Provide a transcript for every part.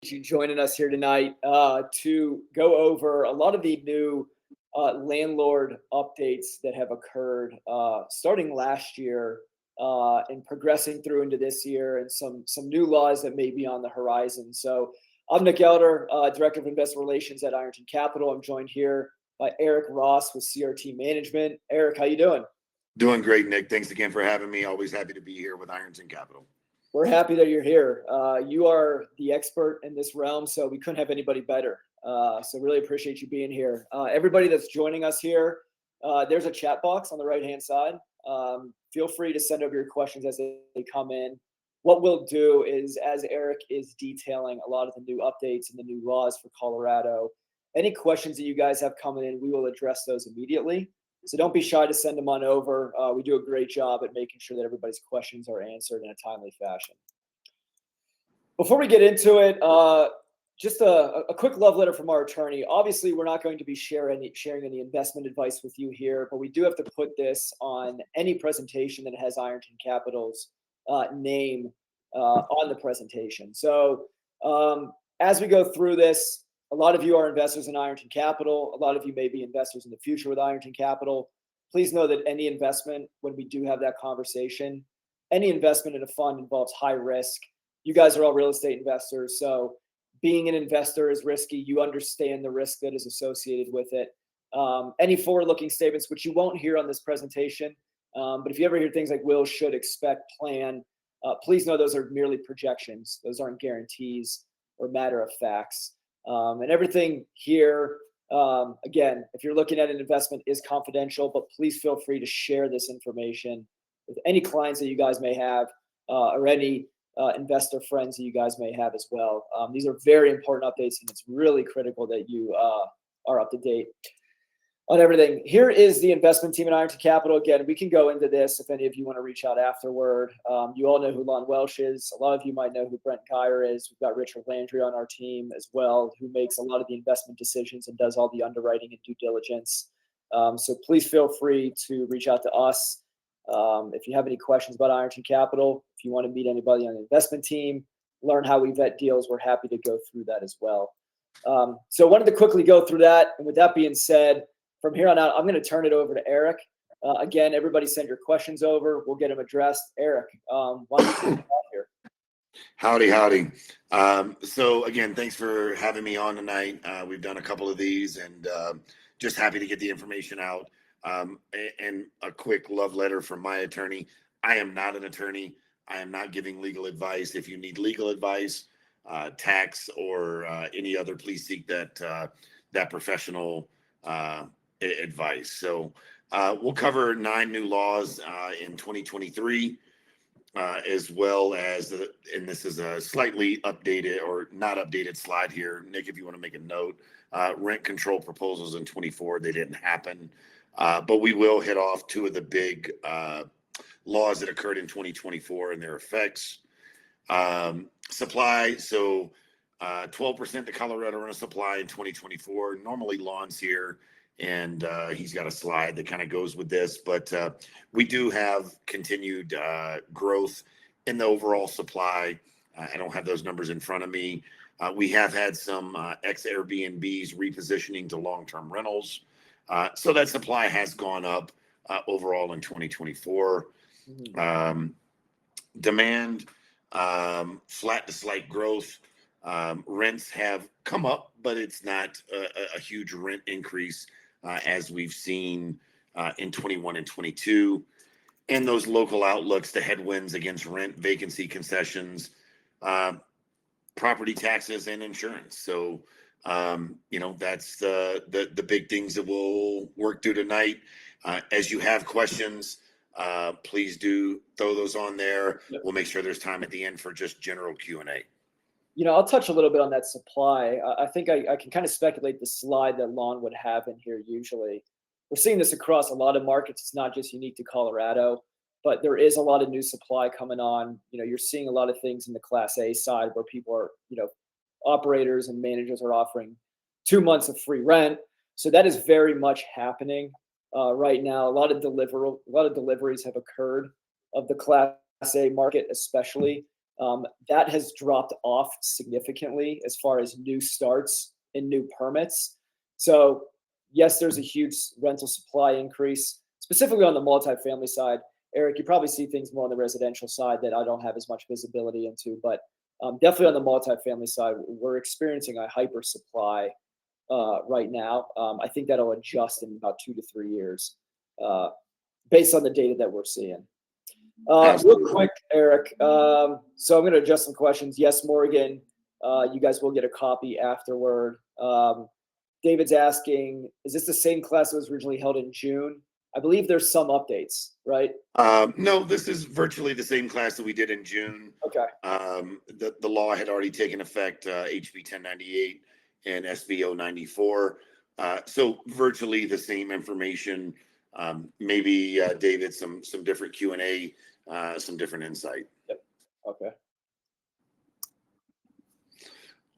You joining us here tonight to go over a lot of the new landlord updates that have occurred starting last year and progressing through into this year, and some new laws that may be on the horizon. So, I'm Nick Elder, Director of Investor Relations at Ironton Capital. I'm joined here by Eric Ross with CRT Management. Eric, how you doing? Doing great, Nick. Thanks again for having me. Always happy to be here with Ironton Capital. We're happy that you're here. You are the expert in this realm, so we couldn't have anybody better. So really appreciate you being here. Everybody that's joining us here, there's a chat box on the right-hand side. Feel free to send over your questions as they come in. What we'll do is, as Eric is detailing a lot of the new updates and the new laws for Colorado, any questions that you guys have coming in, we will address those immediately. So don't be shy to send them on over. We do a great job at making sure that everybody's questions are answered in a timely fashion. Before we get into it, just a quick love letter from our attorney. Obviously, we're not going to be sharing any investment advice with you here, but we do have to put this on any presentation that has Ironton Capital's name on the presentation. So as we go through this, a lot of you are investors in Ironton Capital. A lot of you may be investors in the future with Ironton Capital. Please know that any investment, when we do have that conversation, any investment in a fund involves high risk. You guys are all real estate investors, so being an investor is risky. You understand the risk that is associated with it. Any forward-looking statements, which you won't hear on this presentation, but if you ever hear things like will, should, expect, plan, please know those are merely projections. Those aren't guarantees or matter of facts. And everything here, again, if you're looking at an investment, is confidential, but please feel free to share this information with any clients that you guys may have or any investor friends that you guys may have as well. These are very important updates, and it's really critical that you are up to date on everything. Here is the investment team at Ironton Capital. Again, we can go into this if any of you want to reach out afterward. You all know who Lon Welsh is. A lot of you might know who Brent Geyer is. We've got Richard Landry on our team as well, who makes a lot of the investment decisions and does all the underwriting and due diligence. So please feel free to reach out to us. If you have any questions about Ironton Capital, if you want to meet anybody on the investment team, learn how we vet deals, we're happy to go through that as well. So I wanted to quickly go through that. And with that being said, from here on out, I'm going to turn it over to Eric. Again, everybody send your questions over. We'll get them addressed. Eric, why don't you kick off here? Howdy. So again, thanks for having me on tonight. We've done a couple of these, and just happy to get the information out. And a quick love letter from my attorney. I am not an attorney. I am not giving legal advice. If you need legal advice, tax, or any other, please seek that professional advice. So we'll cover 9 new laws in 2023, as well as, and this is a slightly updated or not updated slide here. Nick, if you want to make a note, rent control proposals in 24, they didn't happen. But we will hit off 2 of the big laws that occurred in 2024 and their effects. Supply, so 12% to Colorado rental supply in 2024. Normally Lon's here, and he's got a slide that kind of goes with this, but we do have continued growth in the overall supply. I don't have those numbers in front of me. We have had some ex-Airbnbs repositioning to long-term rentals. So that supply has gone up overall in 2024. Demand, flat to slight growth. Rents have come up, but it's not a huge rent increase as we've seen in 21 and 22. And those local outlooks, the headwinds against rent, vacancy concessions, property taxes, and insurance. So, that's the big things that we'll work through tonight. As you have questions, please do throw those on there. Yep. We'll make sure there's time at the end for just general Q&A. I'll touch a little bit on that supply. I think I can kind of speculate the slide that Lon would have in here usually. We're seeing this across a lot of markets. It's not just unique to Colorado, but there is a lot of new supply coming on. You're seeing a lot of things in the Class A side where people are, operators and managers are offering 2 months of free rent. So that is very much happening right now. A lot of deliveries have occurred of the Class A market, especially. That has dropped off significantly as far as new starts and new permits. So yes, there's a huge rental supply increase, specifically on the multifamily side. Eric, you probably see things more on the residential side that I don't have as much visibility into, but definitely on the multifamily side, we're experiencing a hyper supply right now. I think that'll adjust in about 2 to 3 years, based on the data that we're seeing. Real quick, Eric. So I'm going to adjust some questions. Yes, Morgan, you guys will get a copy afterward. David's asking, is this the same class that was originally held in June? I believe there's some updates, right? No, this is virtually the same class that we did in June. Okay. The law had already taken effect, HB 1098 and SB 094. So virtually the same information. Maybe David, some different Q&A, some different insight. Yep. Okay.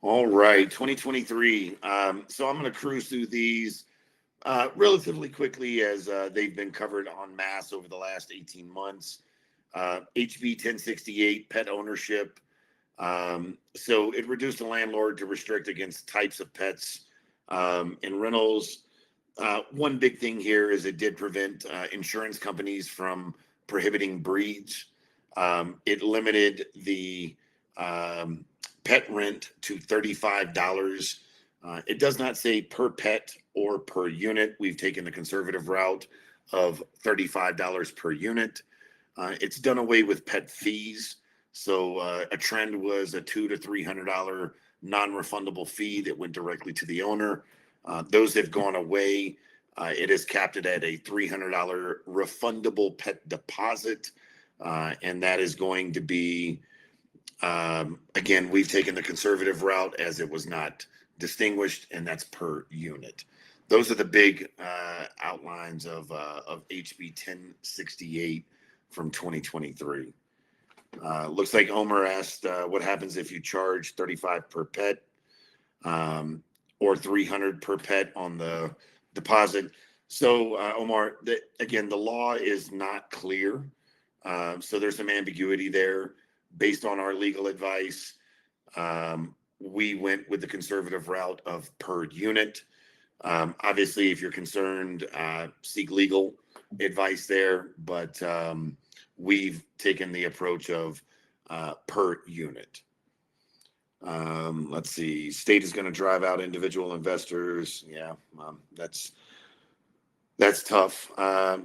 All right, 2023. So I'm going to cruise through these relatively quickly as they've been covered en masse over the last 18 months. HB 1068, pet ownership. So it reduced the landlord to restrict against types of pets in rentals. One big thing here is it did prevent insurance companies from prohibiting breeds. It limited the pet rent to $35. It does not say per pet or per unit. We've taken the conservative route of $35 per unit. It's done away with pet fees. So a trend was a $200 to $300 non-refundable fee that went directly to the owner. Those have gone away. It is capped at a $300 refundable pet deposit. And that is going to be, again, we've taken the conservative route as it was not distinguished, and that's per unit. Those are the big outlines of HB 1068 from 2023. Looks like Omer asked what happens if you charge $35 per pet or $300 per pet on the deposit. So Omar, again, the law is not clear. So there's some ambiguity there. Based on our legal advice, we went with the conservative route of per unit. Obviously, if you're concerned, seek legal advice there, but we've taken the approach of per unit. Let's see. State is going to drive out individual investors. Yeah, that's tough.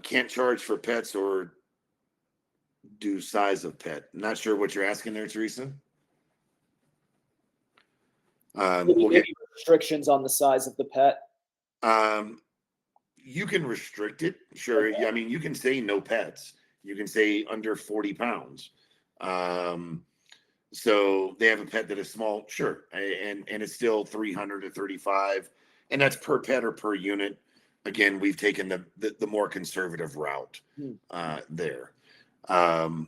Can't charge for pets or do size of pet. Not sure what you're asking there, Teresa. Maybe restrictions on the size of the pet. You can restrict it. Sure. I mean, you can say no pets. You can say under 40 pounds. So they have a pet that is small. Sure. And it's still 300 to 35. And that's per pet or per unit. Again, we've taken the more conservative route there. And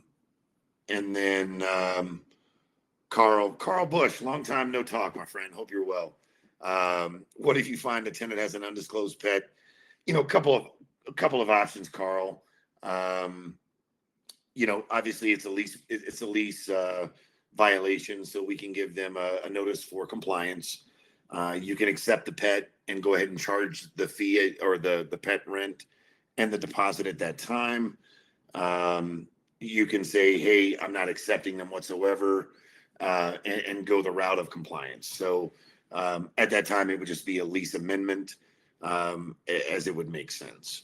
then Carl Bush, long time no talk, my friend. Hope you're well. What if you find a tenant has an undisclosed pet? You know, a couple of options, Carl. You know, obviously it's a lease violation, so we can give them a notice for compliance. You can accept the pet and go ahead and charge the fee or the pet rent and the deposit at that time. You can say, hey, I'm not accepting them whatsoever, and go the route of compliance. So at that time, it would just be a lease amendment, as it would make sense.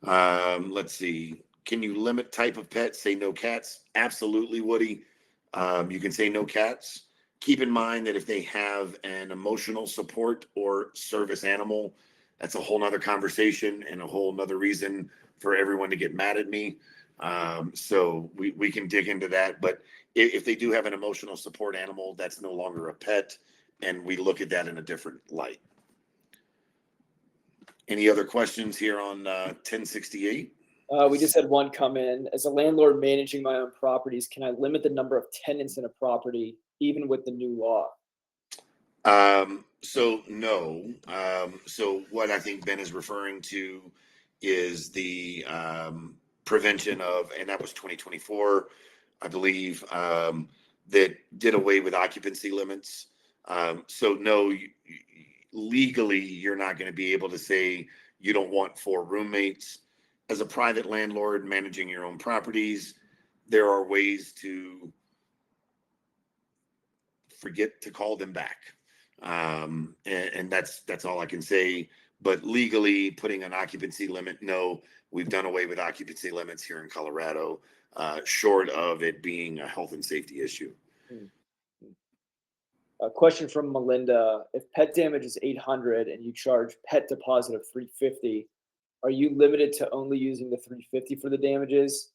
Let's see. Can you limit type of pet? Say no cats? Absolutely, Woody. You can say no cats. Keep in mind that if they have an emotional support or service animal, that's a whole nother conversation and a whole nother reason for everyone to get mad at me. So we can dig into that. But if they do have an emotional support animal, that's no longer a pet, and we look at that in a different light. Any other questions here on 1068? We just had one come in. As a landlord managing my own properties, can I limit the number of tenants in a property even with the new law? So no. So what I think Ben is referring to is the prevention of, and that was 2024, I believe, that did away with occupancy limits. So no, legally, you're not going to be able to say you don't want 4 roommates. As a private landlord managing your own properties, there are ways to forget to call them back. And that's all I can say. But legally, putting an occupancy limit, no, we've done away with occupancy limits here in Colorado, short of it being a health and safety issue. Hmm. A question from Melinda: if pet damage is 800 and you charge pet deposit of 350, are you limited to only using the 350 for the damages?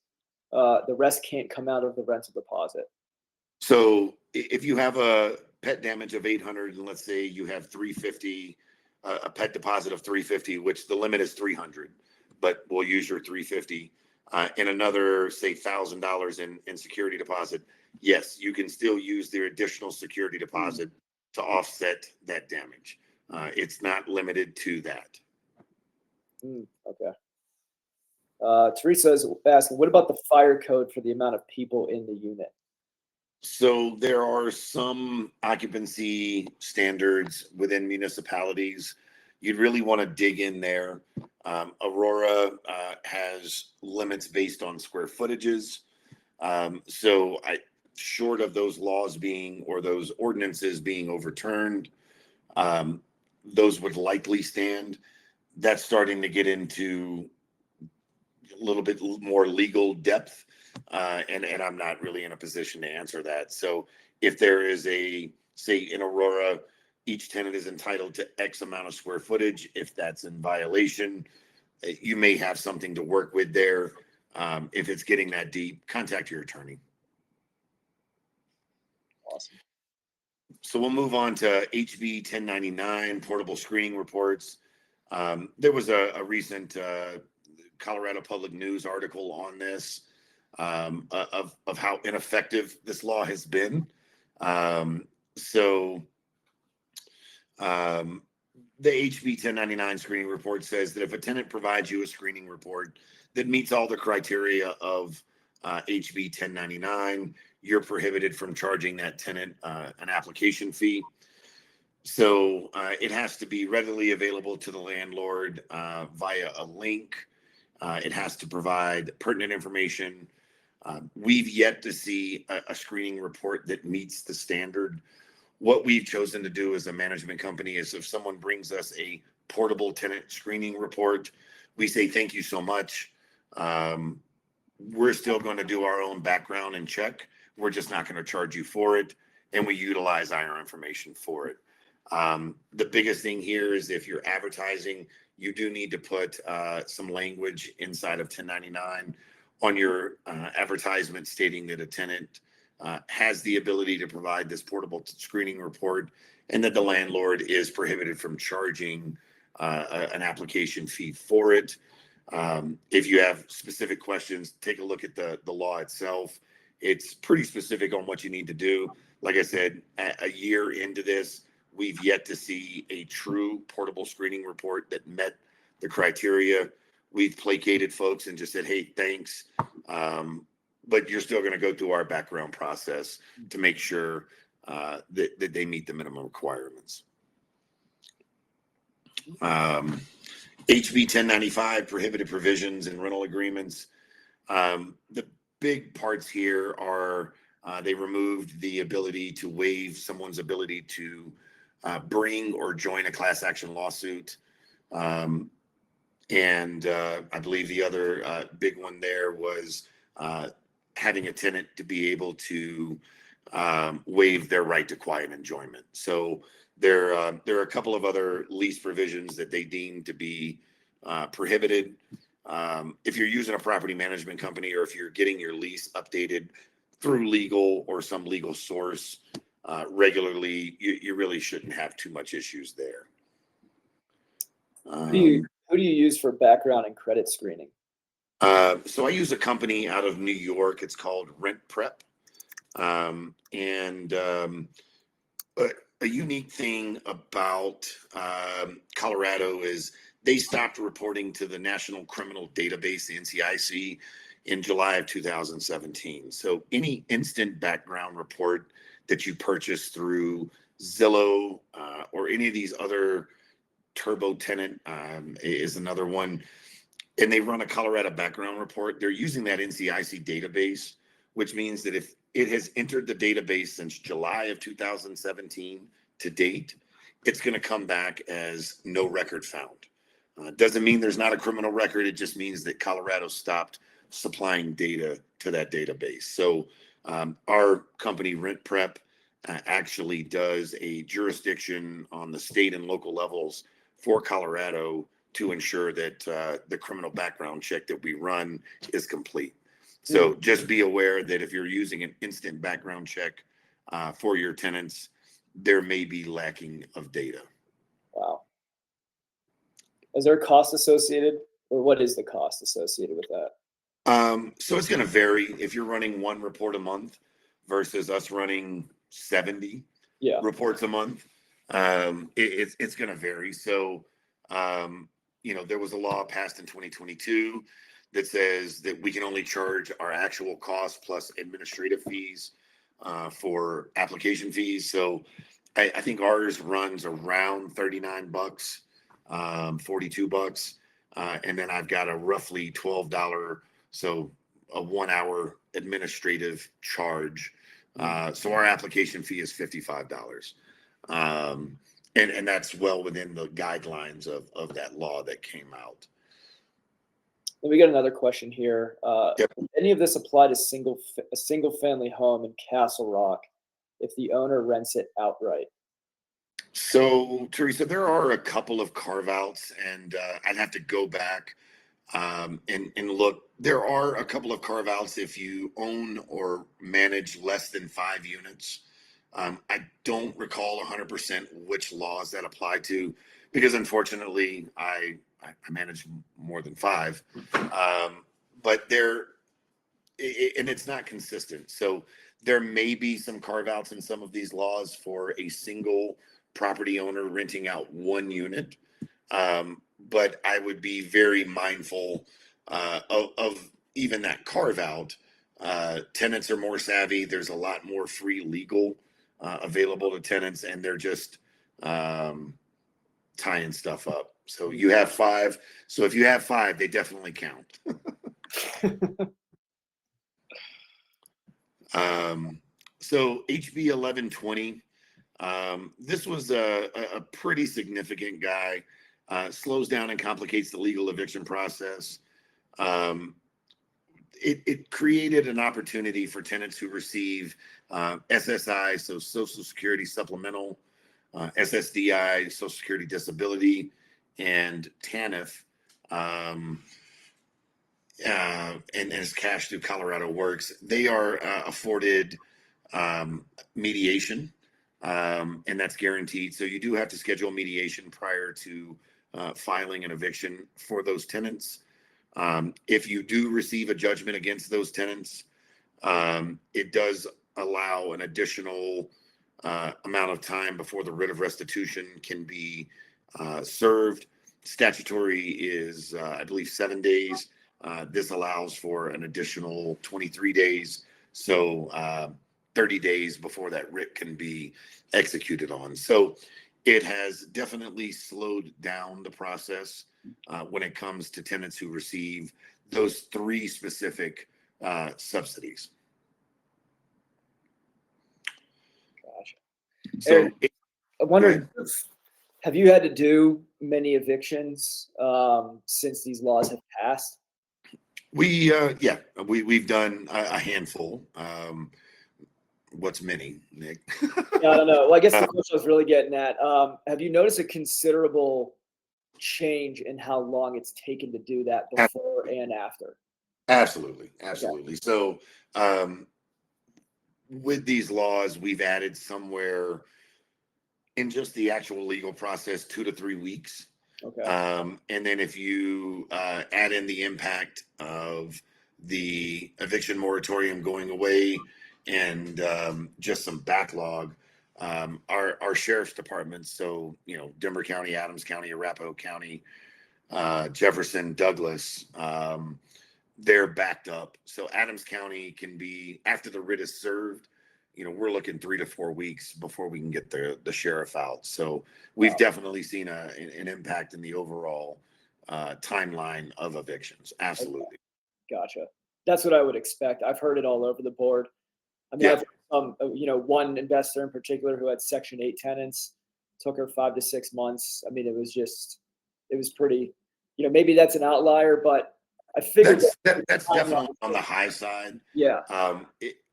The rest can't come out of the rental deposit. So if you have a pet damage of 800, and let's say you have 350, a pet deposit of 350, which the limit is 300, but we'll use your 350, and another, say, $1,000 in security deposit, yes, you can still use their additional security deposit to offset that damage. It's not limited to that. Okay. Teresa is asking, what about the fire code for the amount of people in the unit? So there are some occupancy standards within municipalities. You'd really want to dig in there. Aurora has limits based on square footages. So short of those laws being, or those ordinances being overturned, those would likely stand. That's starting to get into a little bit more legal depth, and I'm not really in a position to answer that. So if there is a, say in Aurora, each tenant is entitled to X amount of square footage, if that's in violation, you may have something to work with there. If it's getting that deep, contact your attorney. Awesome. So we'll move on to HB 1099, portable screening reports. There was a recent Colorado Public News article on this, of how ineffective this law has been. So the HB 1099 screening report says that if a tenant provides you a screening report that meets all the criteria of HB 1099, you're prohibited from charging that tenant an application fee. So it has to be readily available to the landlord via a link. It has to provide pertinent information. We've yet to see a screening report that meets the standard. What we've chosen to do as a management company is, if someone brings us a portable tenant screening report, we say, thank you so much. We're still going to do our own background and check. We're just not going to charge you for it. And we utilize our information for it. The biggest thing here is, if you're advertising, you do need to put some language inside of 1099 on your advertisement stating that a tenant has the ability to provide this portable screening report, and that the landlord is prohibited from charging an application fee for it. If you have specific questions, take a look at the law itself. It's pretty specific on what you need to do. Like I said, a year into this, we've yet to see a true portable screening report that met the criteria. We've placated folks and just said, hey, thanks. But you're still going to go through our background process to make sure that they meet the minimum requirements. HB 1095, prohibited provisions and rental agreements. The big parts here are they removed the ability to waive someone's ability to bring or join a class action lawsuit. And I believe the other big one there was having a tenant to be able to waive their right to quiet enjoyment. So there are a couple of other lease provisions that they deem to be prohibited. If you're using a property management company, or if you're getting your lease updated through legal or some legal source regularly, you really shouldn't have too much issues there. Who do you use for background and credit screening? So I use a company out of New York. It's called Rent Prep. A unique thing about Colorado is they stopped reporting to the National Criminal Database, the NCIC, in July of 2017. So any instant background report that you purchase through Zillow or any of these other Turbo Tenant is another one, and they run a Colorado background report. They're using that NCIC database, which means that if it has entered the database since July of 2017 to date, it's going to come back as no record found. Doesn't mean there's not a criminal record. It just means that Colorado stopped supplying data to that database. So our company, Rent Prep, actually does a jurisdiction on the state and local levels for Colorado to ensure that the criminal background check that we run is complete. So just be aware that if you're using an instant background check for your tenants, there may be lacking of data. Wow. Is there a cost associated, or what is the cost associated with that? So it's going to vary if you're running one report a month versus us running 70 reports a month. It's going to vary. So, there was a law passed in 2022 that says that we can only charge our actual cost plus administrative fees for application fees. So I think ours runs around $39, $42. And then I've got a roughly $12, so a 1 hour administrative charge. So our application fee is $55. And that's well within the guidelines of that law that came out. And we got another question here. Yep. Any of this apply to a single family home in Castle Rock if the owner rents it outright? So, Teresa, there are a couple of carve outs, and I'd have to go back and look. There are a couple of carve outs if you own or manage less than 5 units. I don't recall 100% which laws that apply to, because unfortunately I manage more than 5. But and it's not consistent. So there may be some carve outs in some of these laws for a single property owner renting out 1 unit. But I would be very mindful of even that carve out. Tenants are more savvy. There's a lot more free legal available to tenants, and they're just tying stuff up. So you have 5. So if you have 5, they definitely count. So HB 1120, this was a pretty significant guy. Slows down and complicates the legal eviction process. It created an opportunity for tenants who receive SSI, so Social Security Supplemental, SSDI, Social Security Disability, and TANF, and as cash through Colorado Works. They are afforded mediation, and that's guaranteed. So you do have to schedule mediation prior to filing an eviction for those tenants. If you do receive a judgment against those tenants, it does allow an additional amount of time before the writ of restitution can be served. Statutory is, I believe, 7 days. This allows for an additional 23 days. So 30 days before that writ can be executed on. So it has definitely slowed down the process when it comes to tenants who receive those 3 specific subsidies. Gotcha. So Aaron, I wondered, have you had to do many evictions since these laws have passed? we've done a handful. What's many, Nick? Yeah, I don't know. Well, I guess the question I was really getting at, have you noticed a considerable change in how long it's taken to do that before and after? Absolutely. Okay. So with these laws, we've added somewhere in just the actual legal process 2 to 3 weeks. Okay. And then if you add in the impact of the eviction moratorium going away and just some backlog, our sheriff's departments, so Denver County, Adams County, Arapahoe County, Jefferson, Douglas, they're backed up. So Adams County can be, after the writ is served, we're looking 3 to 4 weeks before we can get the sheriff out. So we've definitely seen an impact in the overall timeline of evictions. Absolutely. Gotcha. That's what I would expect. I've heard it all over the board. I mean, Yeah. I've one investor in particular who had Section 8 tenants, took her 5 to 6 months. I mean, it was pretty, maybe that's an outlier, but I figured That's definitely on the high side. Yeah.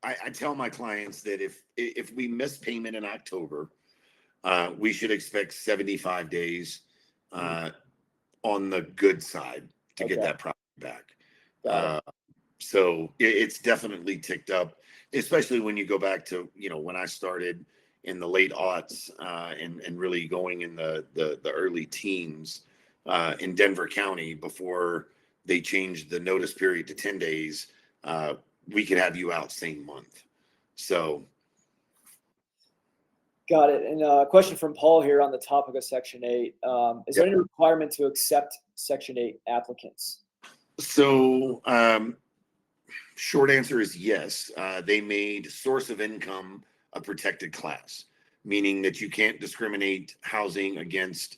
I tell my clients that if we miss payment in October, we should expect 75 days on the good side to get that property back. So it's definitely ticked up, especially when you go back to, when I started in the late aughts and really going in the early teens in Denver County before they changed the notice period to 10 days. We could have you out same month. So. Got it. And a question from Paul here on the topic of Section 8. Is there any requirement to accept Section 8 applicants? So short answer is yes. They made source of income a protected class, meaning that you can't discriminate housing against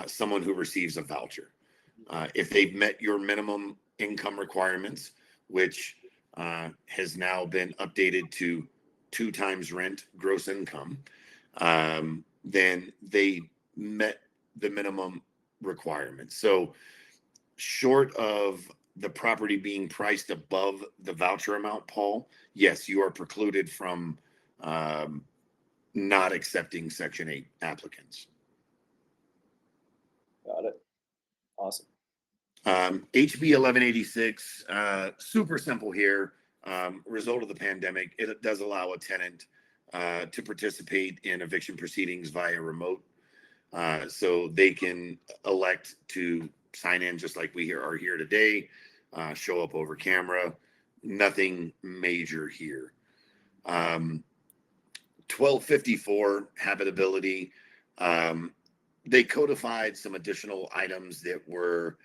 someone who receives a voucher. If they've met your minimum income requirements, which has now been updated to 2 times rent gross income, then they met the minimum requirements. So short of the property being priced above the voucher amount, Paul, yes, you are precluded from not accepting Section 8 applicants. Got it. Awesome. HB 1186, super simple here. Result of the pandemic, it does allow a tenant to participate in eviction proceedings via remote. So they can elect to sign in just like we are here today, show up over camera. Nothing major here. 1254 habitability. They codified some additional items that were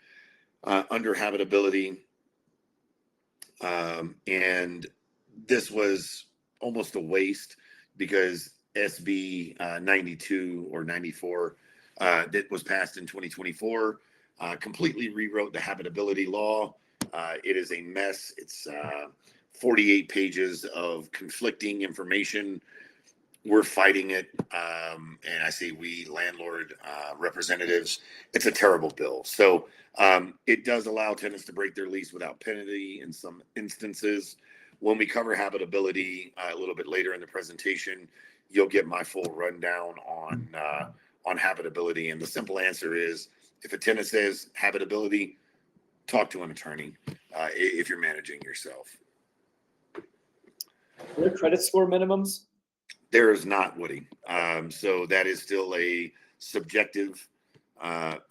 under habitability. And this was almost a waste because SB 92 or 94 that was passed in 2024 completely rewrote the habitability law. It is a mess. It's 48 pages of conflicting information. We're fighting it. And I say we, landlord representatives, it's a terrible bill. So it does allow tenants to break their lease without penalty in some instances. When we cover habitability a little bit later in the presentation, you'll get my full rundown on habitability. And the simple answer is, if a tenant says habitability, talk to an attorney if you're managing yourself. Are there credit score minimums? There is not, Woody. So that is still a subjective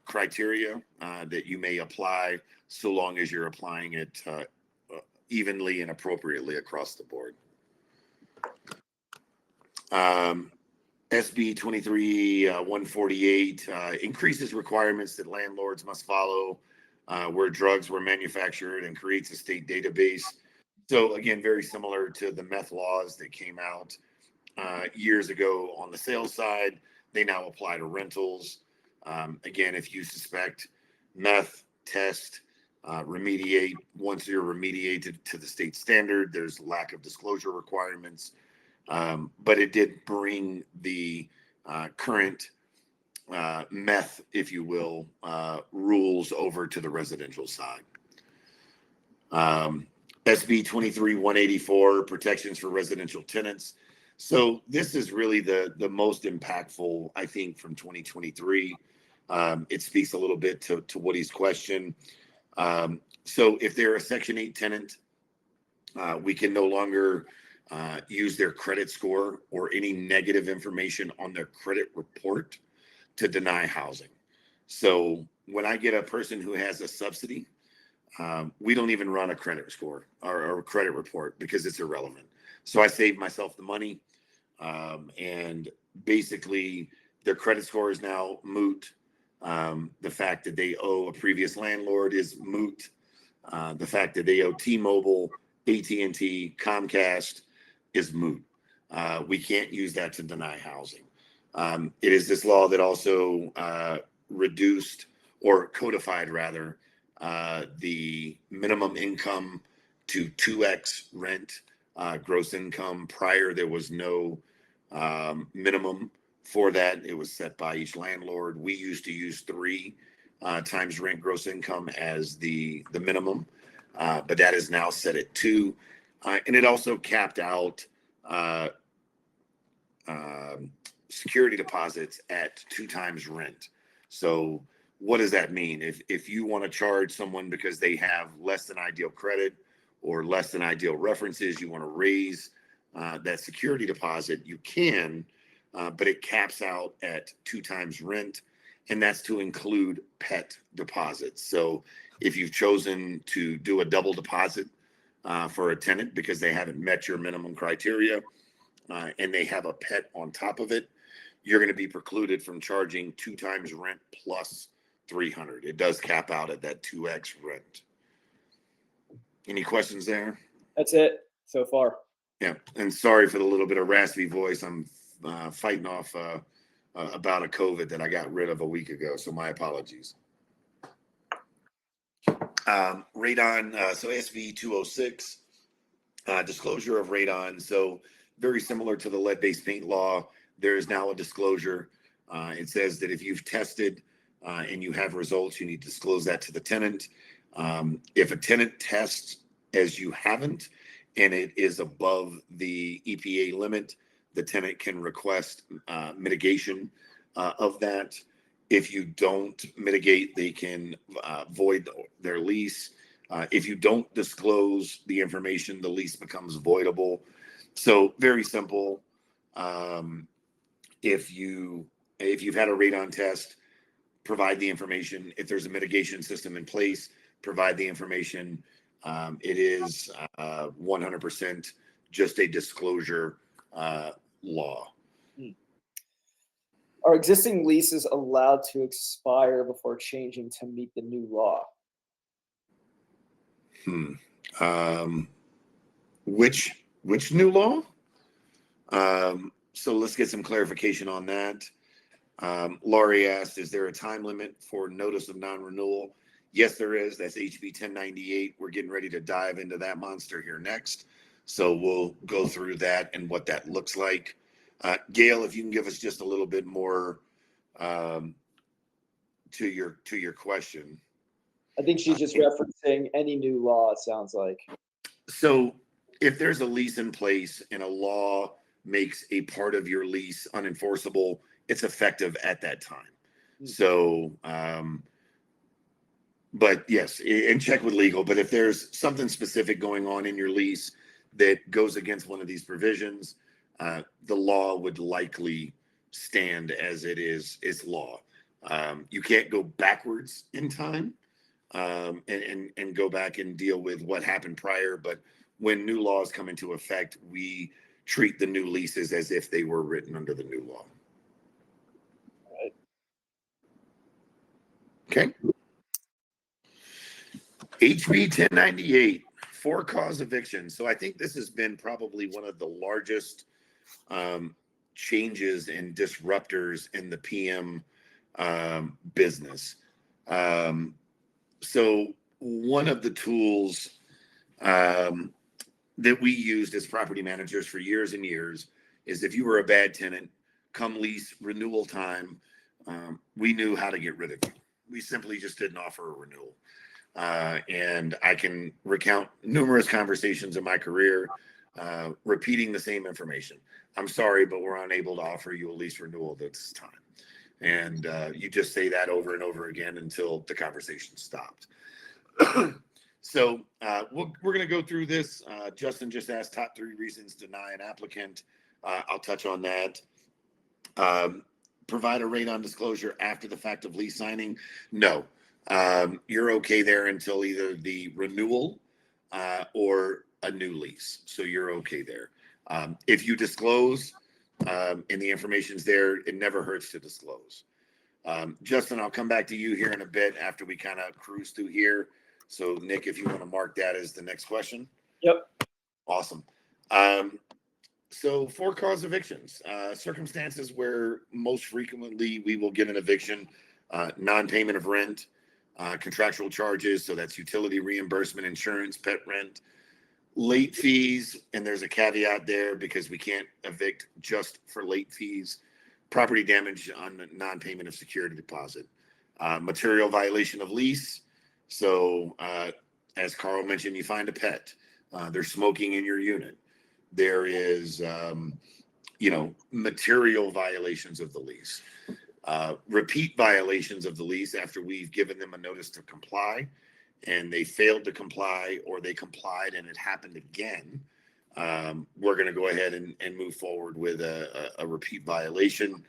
criteria that you may apply, so long as you're applying it evenly and appropriately across the board. SB 23-148 increases requirements that landlords must follow where drugs were manufactured and creates a state database. So again, very similar to the meth laws that came out years ago on the sales side. They now apply to rentals. Again, if you suspect meth, test, remediate. Once you're remediated to the state standard, there's lack of disclosure requirements. But it did bring the current meth, if you will, rules over to the residential side. SB 23-184, protections for residential tenants. So this is really the most impactful, I think, from 2023. It speaks a little bit to Woody's question. So if they're a Section 8 tenant, we can no longer use their credit score or any negative information on their credit report to deny housing. So when I get a person who has a subsidy, we don't even run a credit score or a credit report because it's irrelevant. So I save myself the money, and basically their credit score is now moot. The fact that they owe a previous landlord is moot. The fact that they owe T-Mobile, AT&T, Comcast is moot. We can't use that to deny housing. It is this law that also reduced or codified rather the minimum income to 2x rent gross income. Prior, there was no minimum for that. It was set by each landlord. We used to use 3 times rent gross income as the minimum, but that is now set at 2. And it also capped out security deposits at 2 times rent. So what does that mean? If you want to charge someone because they have less than ideal credit or less than ideal references, you want to raise that security deposit, you can, but it caps out at 2 times rent, and that's to include pet deposits. So if you've chosen to do a double deposit for a tenant because they haven't met your minimum criteria and they have a pet on top of it, you're going to be precluded from charging 2 times rent plus 300. It does cap out at that 2x rent. Any questions there? That's it so far. Yeah, and sorry for the little bit of raspy voice. I'm fighting off about a COVID that I got rid of a week ago, so my apologies. Radon, so SB 206, disclosure of radon. So very similar to the lead-based paint law, there is now a disclosure. It says that if you've tested and you have results, you need to disclose that to the tenant. If a tenant tests as you haven't, and it is above the EPA limit, the tenant can request mitigation of that. If you don't mitigate, they can void their lease. If you don't disclose the information, the lease becomes voidable. So very simple. If you've had a radon test, provide the information. If there's a mitigation system in place, provide the information. It is 100% just a disclosure law. Are existing leases allowed to expire before changing to meet the new law? Which new law? So let's get some clarification on that. Laurie asked, is there a time limit for notice of non-renewal? Yes, there is. That's HB 1098. We're getting ready to dive into that monster here next. So we'll go through that and what that looks like. Gail, if you can give us just a little bit more to your question. I think she's just referencing any new law, it sounds like. So if there's a lease in place and a law makes a part of your lease unenforceable, it's effective at that time. So, but yes, and check with legal. But if there's something specific going on in your lease that goes against one of these provisions, the law would likely stand as it is law. You can't go backwards in time and go back and deal with what happened prior. But when new laws come into effect, we treat the new leases as if they were written under the new law. Okay. HB 1098, for-cause eviction. So I think this has been probably one of the largest changes and disruptors in the PM business. So one of the tools that we used as property managers for years and years is if you were a bad tenant, come lease renewal time, we knew how to get rid of you. We simply just didn't offer a renewal. And I can recount numerous conversations in my career repeating the same information. I'm sorry, but we're unable to offer you a lease renewal this time. And you just say that over and over again until the conversation stopped. So we're going to go through this. Justin just asked top 3 reasons to deny an applicant. I'll touch on that. Provide a radon disclosure after the fact of lease signing. No, you're okay there until either the renewal or a new lease. So you're okay there. If you disclose and the information's there, it never hurts to disclose. Justin, I'll come back to you here in a bit after we kind of cruise through here. So Nick, if you want to mark that as the next question. Yep. Awesome. So for cause evictions, circumstances where most frequently we will get an eviction, non-payment of rent, contractual charges, so that's utility reimbursement, insurance, pet rent, late fees, and there's a caveat there because we can't evict just for late fees, property damage on non-payment of security deposit, material violation of lease. So as Carl mentioned, you find a pet, they're smoking in your unit. There is, material violations of the lease, repeat violations of the lease after we've given them a notice to comply and they failed to comply, or they complied and it happened again. We're going to go ahead and move forward with a repeat violation,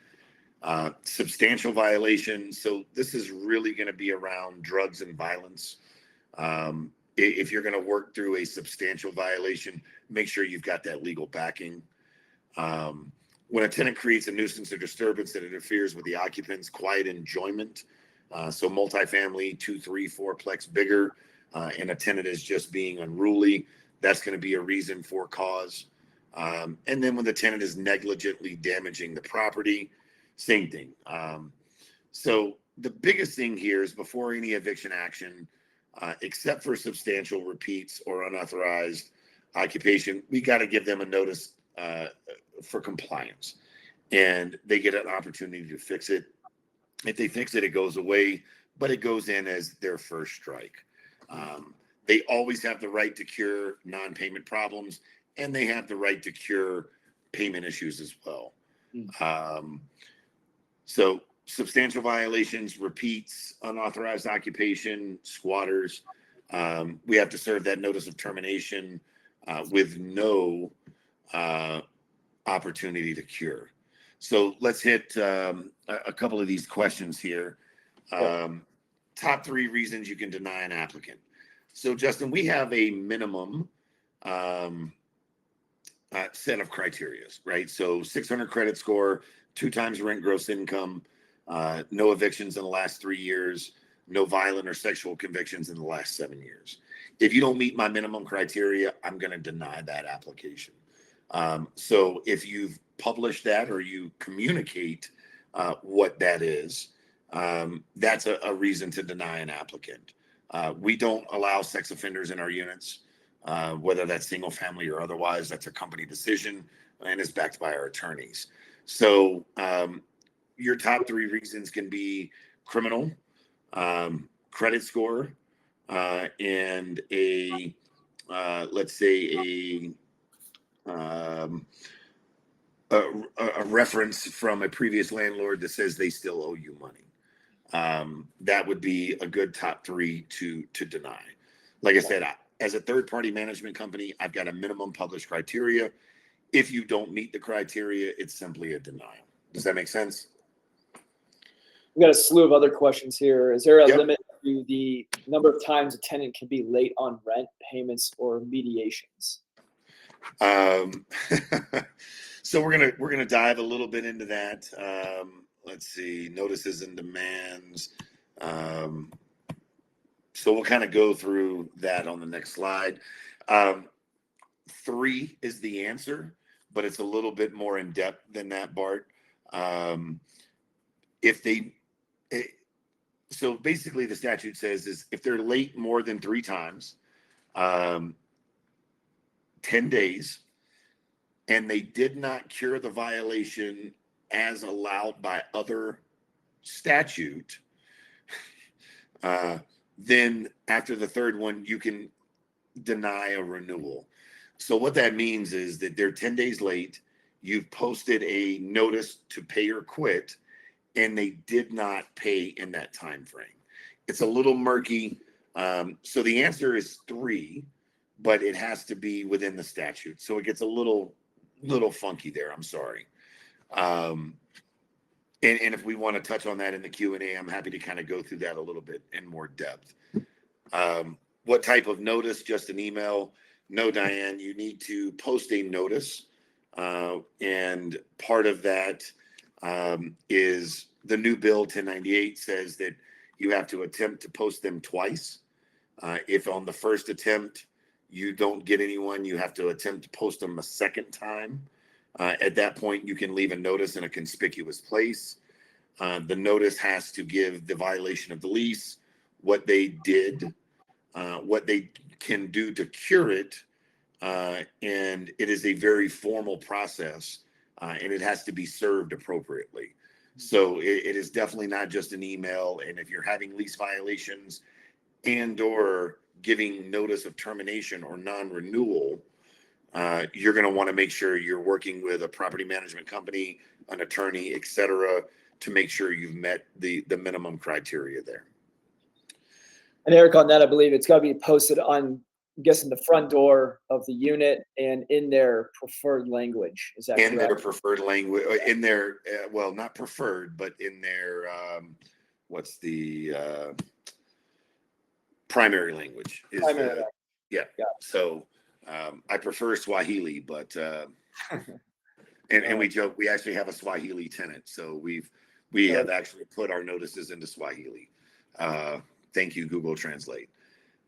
substantial violation. So this is really going to be around drugs and violence. If you're going to work through a substantial violation, make sure you've got that legal backing. When a tenant creates a nuisance or disturbance that interferes with the occupant's quiet enjoyment, so multifamily, 2, 3, 4-plex bigger, and a tenant is just being unruly, that's going to be a reason for cause. And then when the tenant is negligently damaging the property, same thing. So the biggest thing here is before any eviction action, except for substantial repeats or unauthorized occupation, we got to give them a notice for compliance, and they get an opportunity to fix it. If they fix it, it goes away, but it goes in as their first strike. They always have the right to cure non-payment problems, and they have the right to cure payment issues as well. So substantial violations, repeats, unauthorized occupation, squatters, we have to serve that notice of termination with no opportunity to cure. So let's hit a couple of these questions here. Top 3 reasons you can deny an applicant. So Justin, we have a minimum set of criteria, right? So 600 credit score, 2 times rent gross income, no evictions in the last 3 years, no violent or sexual convictions in the last 7 years. If you don't meet my minimum criteria, I'm going to deny that application. So if you've published that or you communicate what that is, that's a reason to deny an applicant. We don't allow sex offenders in our units, whether that's single family or otherwise. That's a company decision and is backed by our attorneys. So your top 3 reasons can be criminal, credit score, and let's say a reference from a previous landlord that says they still owe you money. That would be a good top 3 to deny. Like I said, as a third-party management company, I've got a minimum published criteria. If you don't meet the criteria, it's simply a denial. Does that make sense? We've got a slew of other questions here. Is there a limit to the number of times a tenant can be late on rent payments or mediations? So we're gonna dive a little bit into that. Let's see, notices and demands. So we'll kind of go through that on the next slide. 3 is the answer, but it's a little bit more in depth than that, Bart. So basically the statute says is if they're late more than 3 times, 10 days, and they did not cure the violation as allowed by other statute, then after the 3rd one, you can deny a renewal. So what that means is that they're 10 days late, you've posted a notice to pay or quit, and they did not pay in that time frame. It's a little murky. So the answer is 3, but it has to be within the statute. So it gets a little funky there. I'm sorry. And if we want to touch on that in the Q&A, I'm happy to kind of go through that a little bit in more depth. What type of notice? Just an email? No, Diane, you need to post a notice. And part of that is the new bill 1098 says that you have to attempt to post them twice. If on the first attempt you don't get anyone, you have to attempt to post them a second time. At that point, you can leave a notice in a conspicuous place. The notice has to give the violation of the lease, what they did, what they can do to cure it, and it is a very formal process, and it has to be served appropriately. So it is definitely not just an email. And if you're having lease violations and or giving notice of termination or non-renewal, you're going to want to make sure you're working with a property management company, an attorney, etc., to make sure you've met the minimum criteria there. And Eric, on that, I believe it's got to be posted on, I'm guessing, the front door of the unit and in their preferred language. Is that correct? In their preferred language, in their, well, not preferred, but in their, what's the primary language? Yeah. So I prefer Swahili, but and we joke, we actually have a Swahili tenant, so we have actually put our notices into Swahili. Thank you, Google Translate.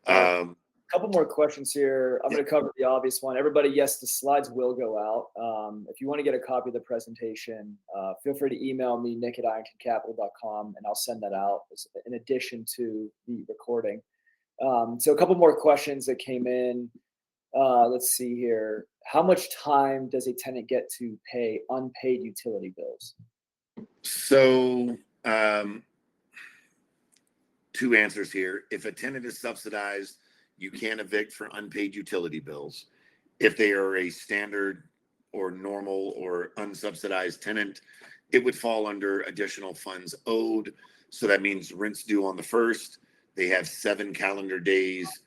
A couple more questions here. I'm going to cover the obvious one. Everybody, yes, the slides will go out. If you want to get a copy of the presentation, feel free to email me, nick@irontoncapital.com, and I'll send that out in addition to the recording. So a couple more questions that came in. Let's see here. How much time does a tenant get to pay unpaid utility bills? So, two answers here. If a tenant is subsidized, you can evict for unpaid utility bills. If they are a standard or normal or unsubsidized tenant, it would fall under additional funds owed. So that means rent's due on the 1st. They have 7 calendar days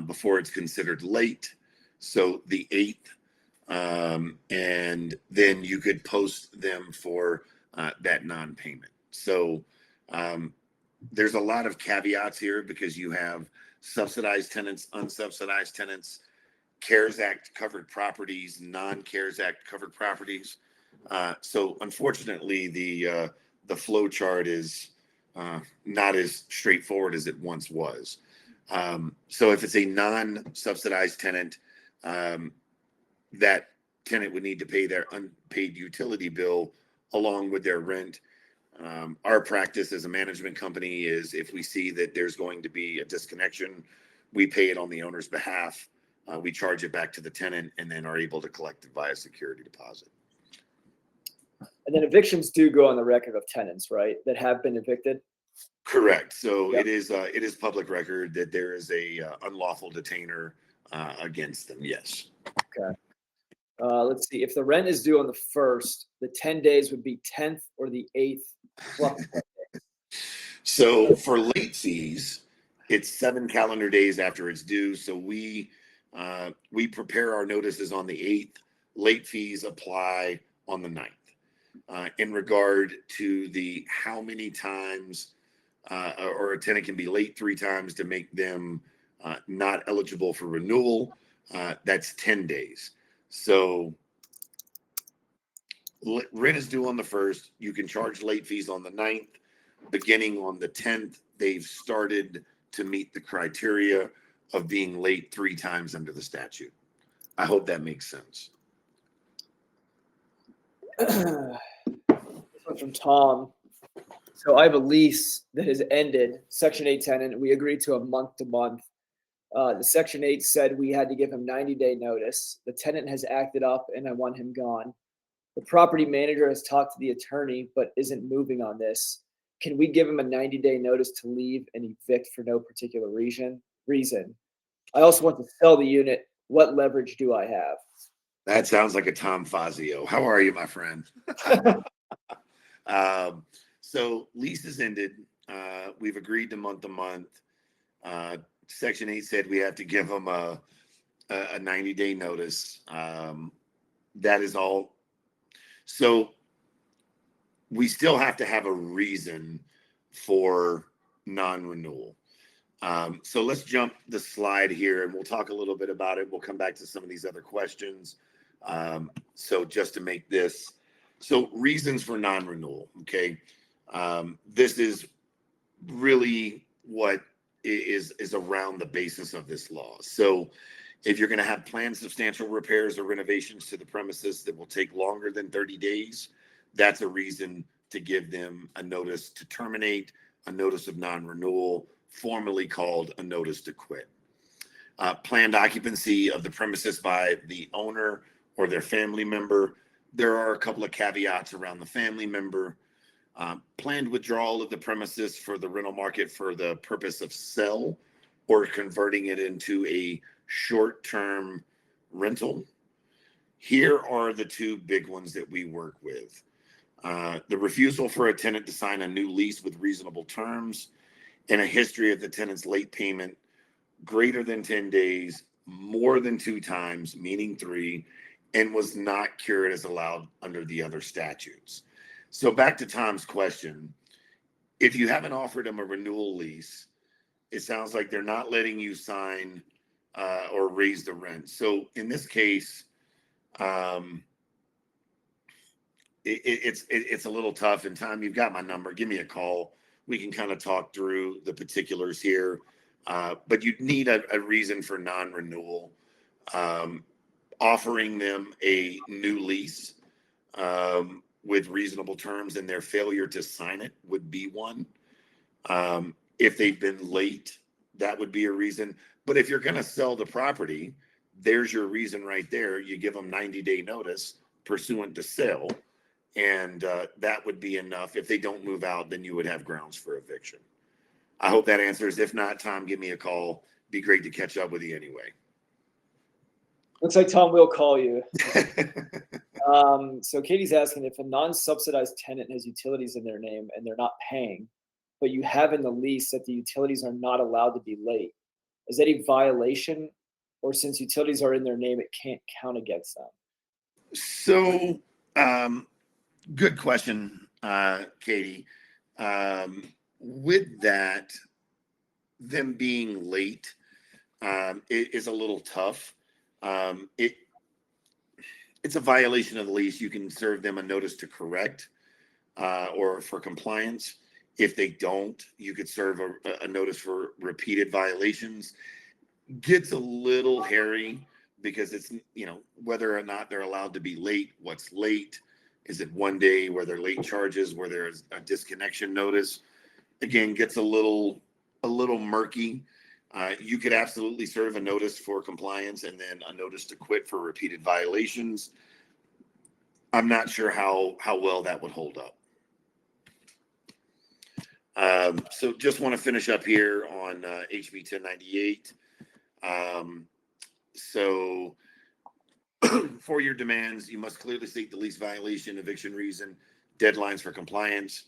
before it's considered late. So the 8th, and then you could post them for that non-payment. So there's a lot of caveats here because you have subsidized tenants, unsubsidized tenants, CARES Act covered properties, non-CARES Act covered properties. So unfortunately, the flow chart is not as straightforward as it once was. So if it's a non-subsidized tenant, that tenant would need to pay their unpaid utility bill along with their rent. Our practice as a management company is if we see that there's going to be a disconnection, we pay it on the owner's behalf. We charge it back to the tenant and then are able to collect it via security deposit. And then evictions do go on the record of tenants, right, that have been evicted? Correct. So it is public record that there is a unlawful detainer against them. Yes. Okay. Let's see. If the rent is due on the 1st, the 10 days would be 10th or the 8th. So for late fees, it's 7 calendar days after it's due. So we prepare our notices on the 8th. Late fees apply on the 9th. In regard to the how many times or a tenant can be late 3 times to make them not eligible for renewal, that's 10 days. So rent is due on the 1st. You can charge late fees on the 9th. Beginning on the 10th, they've started to meet the criteria of being late 3 times under the statute. I hope that makes sense. This one's from Tom. So I have a lease that has ended, Section 8 tenant. We agreed to a month-to-month. The Section 8 said we had to give him 90-day notice. The tenant has acted up and I want him gone. The property manager has talked to the attorney but isn't moving on this. Can we give him a 90-day notice to leave and evict for no particular reason? I also want to sell the unit. What leverage do I have? That sounds like a Tom Fazio. How are you, my friend? So lease is ended. We've agreed to month-to-month. Section 8 said we have to give them a 90-day notice. That is all. So we still have to have a reason for non-renewal. So let's jump the slide here and we'll talk a little bit about it. We'll come back to some of these other questions. So just to make this, so reasons for non-renewal, okay? This is really what is around the basis of this law. So if you're going to have planned substantial repairs or renovations to the premises that will take longer than 30 days, that's a reason to give them a notice to terminate, a notice of non-renewal, formally called a notice to quit. Planned occupancy of the premises by the owner or their family member. There are a couple of caveats around the family member. Planned withdrawal of the premises for the rental market for the purpose of sell or converting it into a short-term rental. Here are the two big ones that we work with. The refusal for a tenant to sign a new lease with reasonable terms and a history of the tenant's late payment greater than 10 days, more than 2 times, meaning 3, and was not cured as allowed under the other statutes. So back to Tom's question, if you haven't offered them a renewal lease, it sounds like they're not letting you sign or raise the rent. So in this case, it's a little tough. And Tom, you've got my number. Give me a call. We can kind of talk through the particulars here. But you'd need a reason for non-renewal. Offering them a new lease with reasonable terms, and their failure to sign it would be one. If they've been late, that would be a reason. But if you're going to sell the property, there's your reason right there. You give them 90-day notice pursuant to sale, and that would be enough. If they don't move out, then you would have grounds for eviction. I hope that answers. If not, Tom, give me a call. Be great to catch up with you anyway. Looks like Tom will call you. So Katie's asking, if a non-subsidized tenant has utilities in their name and they're not paying, but you have in the lease that the utilities are not allowed to be late, is that a violation? Or since utilities are in their name, it can't count against them? So, good question, Katie. With that, them being late it is a little tough. It's a violation of the lease. You can serve them a notice to correct or for compliance. If they don't, you could serve a notice for repeated violations. Gets a little hairy because it's, whether or not they're allowed to be late, what's late. Is it 1 day where they're late charges, where there's a disconnection notice? Again, gets a little murky. You could absolutely serve a notice for compliance and then a notice to quit for repeated violations. I'm not sure how well that would hold up. So just want to finish up here on HB 1098. So for your demands, you must clearly state the lease violation, eviction reason, deadlines for compliance.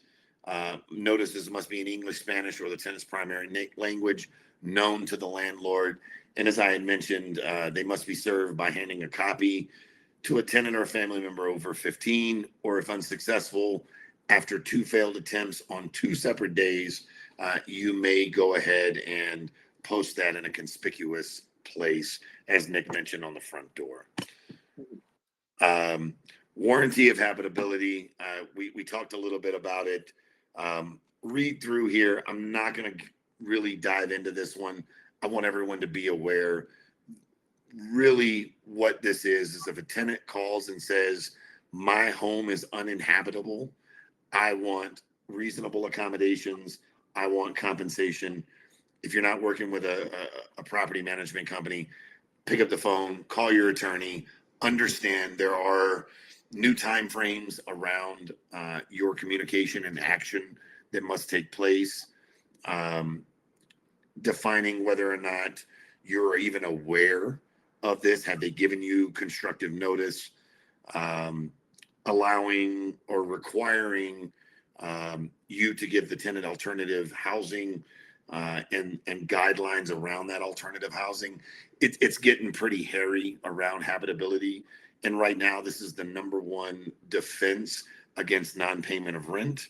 Notices must be in English, Spanish, or the tenant's primary language known to the landlord. And as I had mentioned, they must be served by handing a copy to a tenant or a family member over 15, or if unsuccessful, after 2 failed attempts on 2 separate days, you may go ahead and post that in a conspicuous place, as Nick mentioned, on the front door. Warranty of habitability. We talked a little bit about it. Read through here. I'm not going to really dive into this one. I want everyone to be aware. Really, what this is if a tenant calls and says, my home is uninhabitable, I want reasonable accommodations, I want compensation. If you're not working with a property management company, pick up the phone, call your attorney, understand there are new time frames around your communication and action that must take place. Defining whether or not you're even aware of this. Have they given you constructive notice? Allowing or requiring you to give the tenant alternative housing and guidelines around that alternative housing. It's getting pretty hairy around habitability. And right now, this is the #1 defense against non-payment of rent.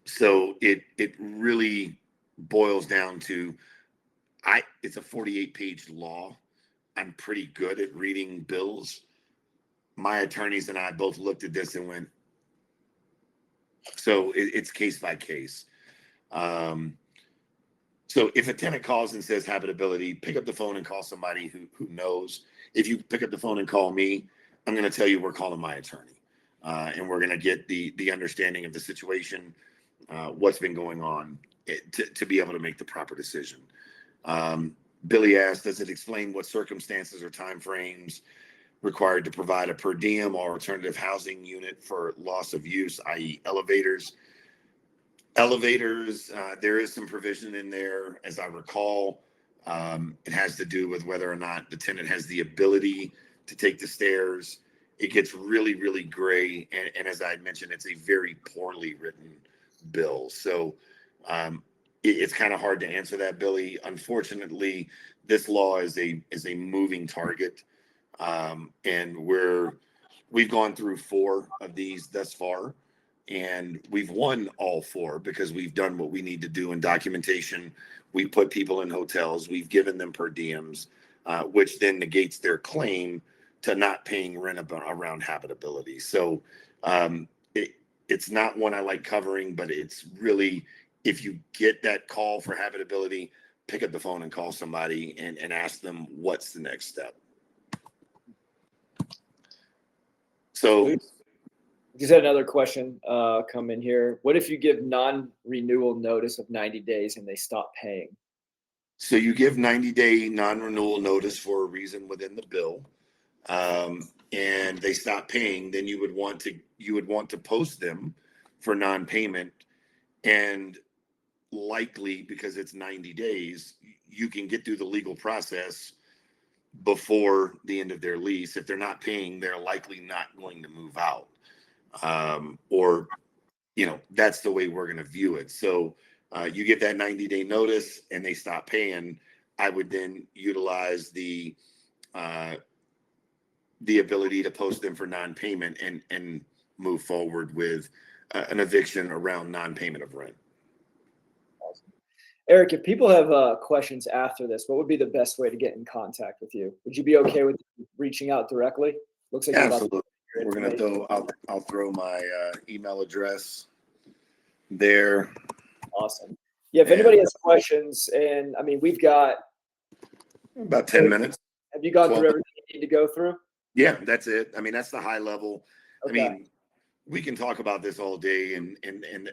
So it really boils down to, it's a 48-page law. I'm pretty good at reading bills. My attorneys and I both looked at this and went, so it's case by case. So if a tenant calls and says habitability, pick up the phone and call somebody who knows. If you pick up the phone and call me, I'm going to tell you we're calling my attorney, and we're going to get the understanding of the situation, what's been going on, to be able to make the proper decision. Billy asked, does it explain what circumstances or timeframes required to provide a per diem or alternative housing unit for loss of use, i.e. elevators? Elevators, there is some provision in there, as I recall. It has to do with whether or not the tenant has the ability to take the stairs. It gets really, really gray. And as I mentioned, it's a very poorly written bill. So it's kind of hard to answer that, Billy. Unfortunately, this law is a moving target. And we've gone through 4 of these thus far. And we've won all 4 because we've done what we need to do in documentation. We put people in hotels. We've given them per diems, which then negates their claim to not paying rent around habitability. So it's not one I like covering, but it's really, if you get that call for habitability, pick up the phone and call somebody and ask them what's the next step. So just had another question come in here. What if you give non-renewal notice of 90 days and they stop paying? So you give 90-day non-renewal notice for a reason within the bill, and they stop paying. Then you would want to post them for non-payment, and likely, because it's 90 days, you can get through the legal process before the end of their lease. If they're not paying, they're likely not going to move out. Or, that's the way we're going to view it. So you give that 90-day notice and they stop paying. I would then utilize the ability to post them for non-payment and move forward with an eviction around non-payment of rent. Awesome. Eric, if people have questions after this, what would be the best way to get in contact with you? Would you be okay with reaching out directly? Looks like absolutely. We're gonna throw. I'll throw my email address there. Awesome. Yeah. If anybody has questions, and I mean, we've got about 10 minutes. Have you gone through everything you need to go through? Yeah, that's it. I mean, that's the high level. Okay. I mean, we can talk about this all day and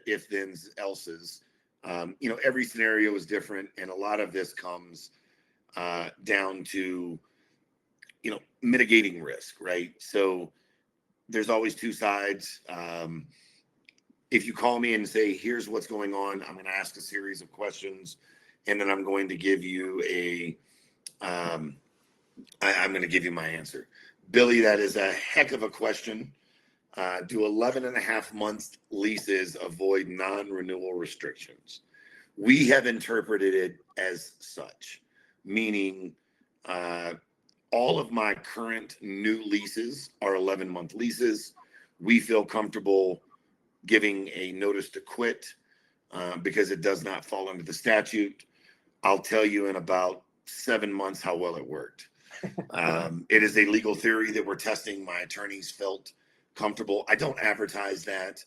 if thens else's. Every scenario is different, and a lot of this comes down to mitigating risk, right? So there's always 2 sides. If you call me and say, here's what's going on, I'm going to ask a series of questions, and then I'm going to give you I'm going to give you my answer. Billy, that is a heck of a question. Do 11.5 month leases avoid non-renewal restrictions? We have interpreted it as such, meaning all of my current new leases are 11-month leases. We feel comfortable giving a notice to quit because it does not fall under the statute. I'll tell you in about 7 months how well it worked. It is a legal theory that we're testing. My attorneys felt comfortable. I don't advertise that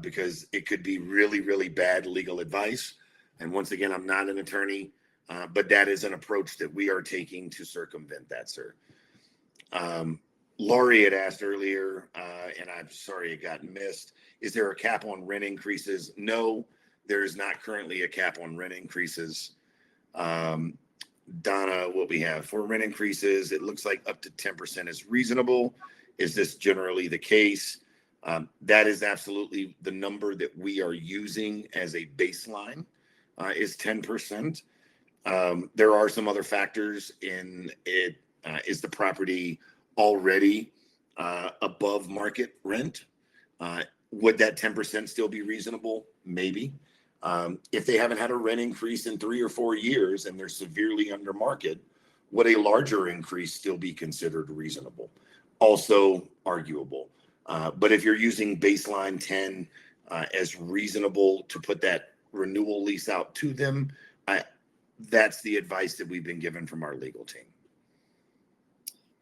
because it could be really, really bad legal advice. And once again, I'm not an attorney. But that is an approach that we are taking to circumvent that, sir. Laurie had asked earlier, and I'm sorry it got missed, is there a cap on rent increases? No, there is not currently a cap on rent increases. Donna, what we have for rent increases, it looks like up to 10% is reasonable. Is this generally the case? That is absolutely the number that we are using as a baseline, is 10%. There are some other factors in it. Is the property already above market rent? Would that 10% still be reasonable? Maybe. If they haven't had a rent increase in 3 or 4 years and they're severely under market, would a larger increase still be considered reasonable? Also arguable. But if you're using baseline 10 as reasonable to put that renewal lease out to them, that's the advice that we've been given from our legal team.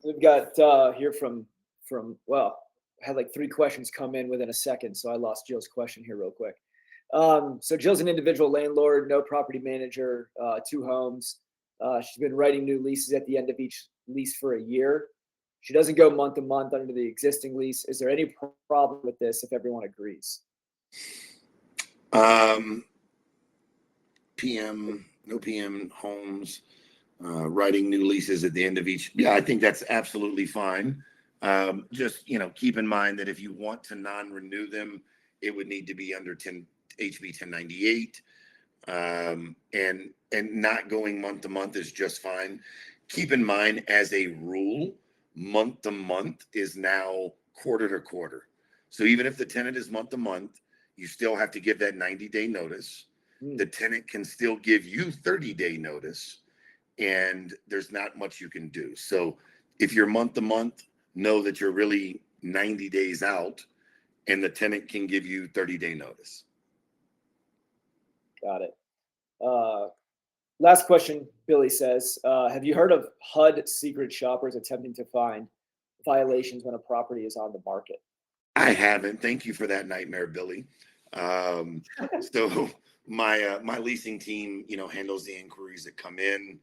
We've got here from I had like 3 questions come in within a second, so I lost Jill's question here real quick. So Jill's an individual landlord, no property manager, 2 homes. She's been writing new leases at the end of each lease for a year. She doesn't go month to month under the existing lease. Is there any problem with this if everyone agrees? No PM homes, writing new leases at the end of each. Yeah, I think that's absolutely fine. Just, keep in mind that if you want to non-renew them, it would need to be under HB 1098. And not going month to month is just fine. Keep in mind, as a rule, month to month is now quarter to quarter. So even if the tenant is month to month, you still have to give that 90-day notice. The tenant can still give you 30-day notice, and there's not much you can do. So if you're month to month, know that you're really 90 days out, and the tenant can give you 30-day notice. Got it. Last question, Billy says, have you heard of HUD secret shoppers attempting to find violations when a property is on the market? I haven't. Thank you for that nightmare, Billy. So my leasing team, handles the inquiries that come in.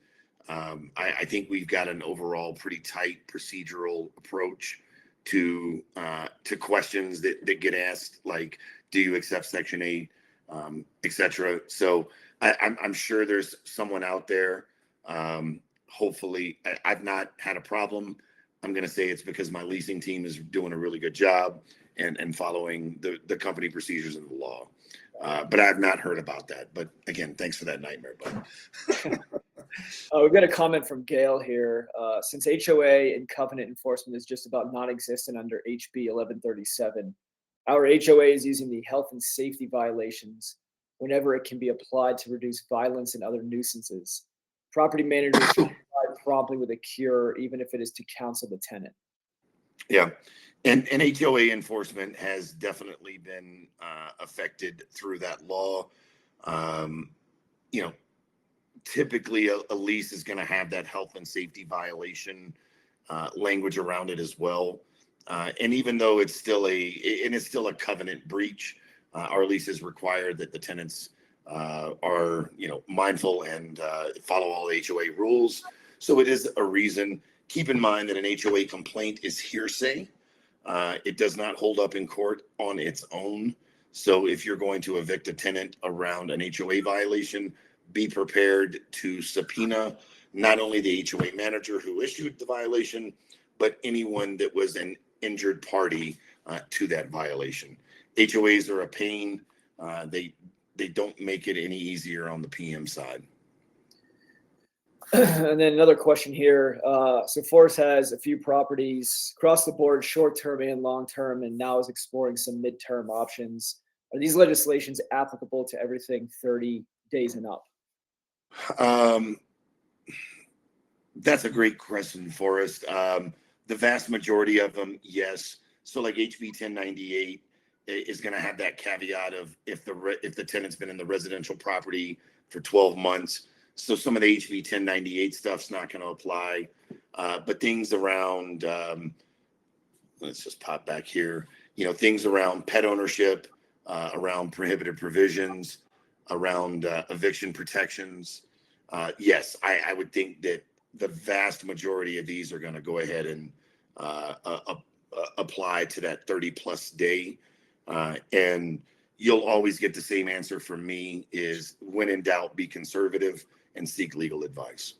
I think we've got an overall pretty tight procedural approach to questions that get asked, like, do you accept Section 8, etc. So I'm sure there's someone out there. Hopefully, I've not had a problem. I'm going to say it's because my leasing team is doing a really good job and following the company procedures and the law. But I've not heard about that. But again, thanks for that nightmare, bud. We've got a comment from Gail here. Since HOA and covenant enforcement is just about non-existent under HB 1137, our HOA is using the health and safety violations whenever it can be applied to reduce violence and other nuisances. Property managers should provide promptly with a cure, even if it is to counsel the tenant. Yeah. And HOA enforcement has definitely been affected through that law. Typically a lease is going to have that health and safety violation language around it as well. And even though it's still a covenant breach, our leases require that the tenants are mindful and follow all HOA rules. So it is a reason. Keep in mind that an HOA complaint is hearsay. It does not hold up in court on its own. So if you're going to evict a tenant around an HOA violation, be prepared to subpoena not only the HOA manager who issued the violation, but anyone that was an injured party to that violation. HOAs are a pain. They don't make it any easier on the PM side. And then another question here. So Forrest has a few properties across the board, short-term and long-term, and now is exploring some mid-term options. Are these legislations applicable to everything 30 days and up? That's a great question, Forrest. The vast majority of them, yes. So like HB 1098 is going to have that caveat of if the tenant's been in the residential property for 12 months. So some of the HB 1098 stuff's not going to apply. But things around, let's just pop back here, things around pet ownership, around prohibited provisions, around eviction protections. Yes, I would think that the vast majority of these are going to go ahead and apply to that 30+ day. And you'll always get the same answer from me is when in doubt, be conservative and seek legal advice.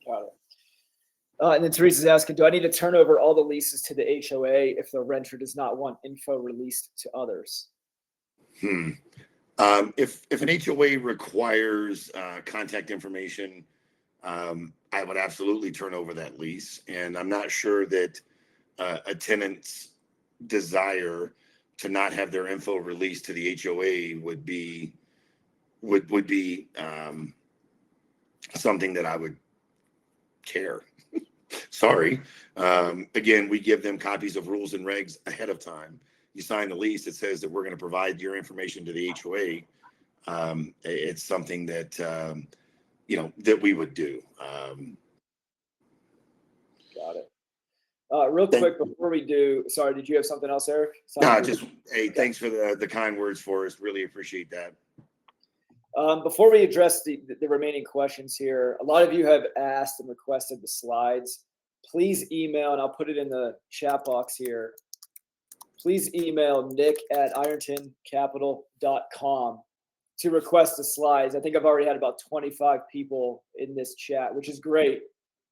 Got it. And then Teresa's asking, do I need to turn over all the leases to the HOA if the renter does not want info released to others? If an HOA requires contact information, I would absolutely turn over that lease. And I'm not sure that a tenant's desire to not have their info released to the HOA would be something that I would care. Sorry. Again, we give them copies of rules and regs ahead of time. You sign the lease, it says that we're going to provide your information to the HOA. It's something that, that we would do. Got it. Real quick before we do, sorry, did you have something else, Eric? No, just, hey, thanks for the kind words for us. Really appreciate that. Before we address the remaining questions here, a lot of you have asked and requested the slides. Please email, and I'll put it in the chat box here. Please email nick@irontoncapital.com to request the slides. I think I've already had about 25 people in this chat, which is great.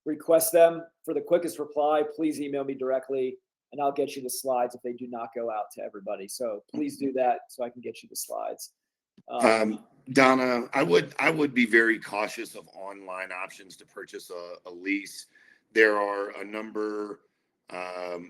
Request them for the quickest reply. Please email me directly, and I'll get you the slides if they do not go out to everybody. So please do that so I can get you the slides. Donna, I would be very cautious of online options to purchase a lease. There are a number of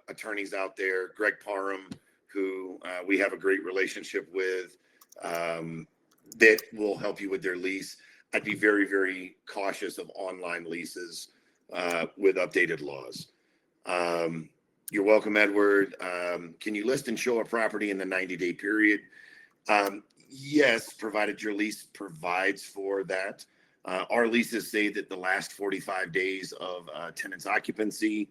attorneys out there. Greg Parham, who we have a great relationship with, that will help you with their lease. I'd be very, very cautious of online leases with updated laws. You're welcome, Edward. Can you list and show a property in the 90-day period? Yes, provided your lease provides for that. Our leases say that the last 45 days of tenant's occupancy,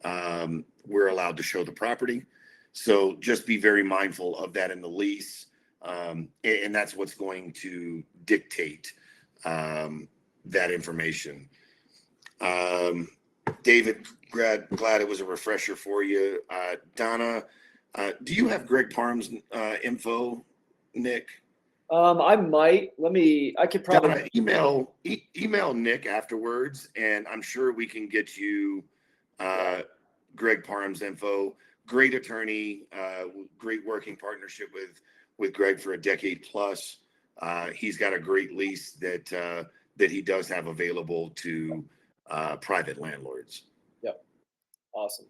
we're allowed to show the property. So just be very mindful of that in the lease. And that's what's going to dictate that information. David, glad it was a refresher for you. Donna, do you have Greg Parham's info, Nick? I might. I could probably Donna, email Nick afterwards, and I'm sure we can get you Greg Parham's info. Great attorney, great working partnership with Greg for a decade plus. He's got a great lease that he does have available to private landlords. Yep. Awesome.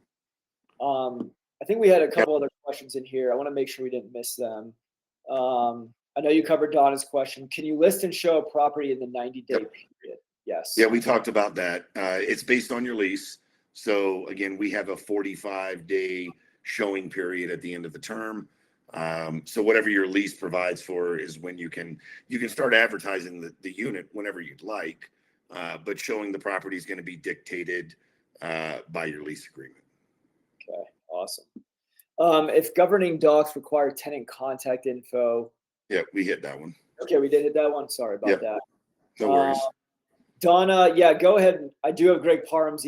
I think we had a couple other questions in here. I want to make sure we didn't miss them. I know you covered Donna's question. Can you list and show a property in the 90-day period? Yes. Yeah, we talked about that. It's based on your lease. So again, we have a 45-day showing period at the end of the term. So whatever your lease provides for is when you can start advertising the unit whenever you'd like, but showing the property is going to be dictated by your lease agreement. Okay, awesome. If governing docs require tenant contact info. Yeah, we hit that one. Okay, we did hit that one. Sorry about that. No worries. Donna, yeah, go ahead. I do have Greg Parham's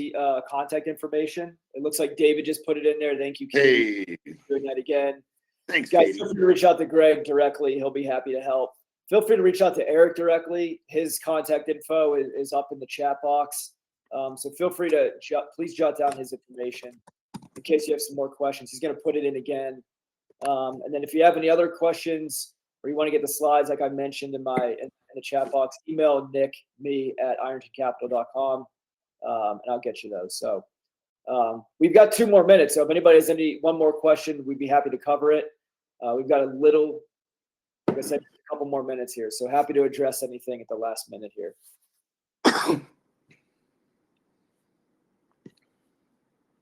contact information. It looks like David just put it in there. Thank you, Katie, for doing that again. Thanks, guys. Katie. Feel free to reach out to Greg directly. He'll be happy to help. Feel free to reach out to Eric directly. His contact info is up in the chat box. So feel free to please jot down his information in case you have some more questions. He's going to put it in again. And then if you have any other questions or you want to get the slides, like I mentioned in the chat box, email me at irontoncapital.com, and I'll get you those. So we've got 2 more minutes. So if anybody has one more question, we'd be happy to cover it. We've got like I said, a couple more minutes here. So happy to address anything at the last minute here.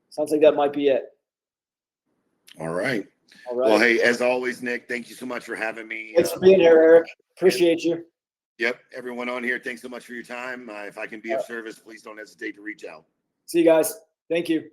Sounds like that might be it. All right. All right. Well, hey, as always, Nick, thank you so much for having me. Thanks for being here, Eric. Appreciate you. Yep. Everyone on here, thanks so much for your time. If I can be of service, please don't hesitate to reach out. See you guys. Thank you.